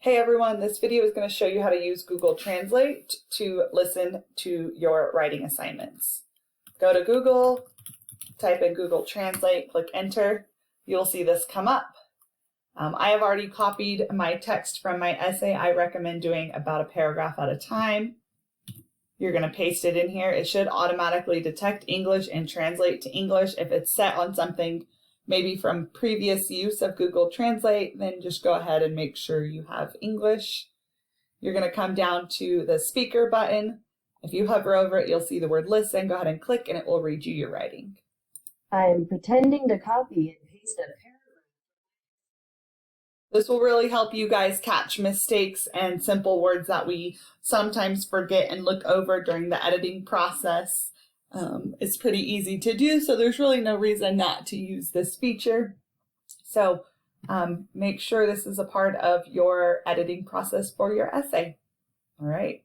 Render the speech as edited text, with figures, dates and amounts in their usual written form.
Hey everyone, this video is going to show you how to use Google Translate to listen to your writing assignments. Go to Google, type in Google Translate, click enter. You'll see this come up. I have already copied my text from my essay. I recommend doing about a paragraph at a time. You're going to paste it in here. It should automatically detect English and translate to English. If it's set on something maybe from previous use of Google Translate, then just go ahead and make sure you have English. You're going to come down to the speaker button. If you hover over it, you'll see the word listen. Go ahead and click and it will read you your writing. I am pretending to copy and paste a paragraph. This will really help you guys catch mistakes and simple words that we sometimes forget and look over during the editing process. It's pretty easy to do, so there's really no reason not to use this feature. So make sure this is a part of your editing process for your essay. All right.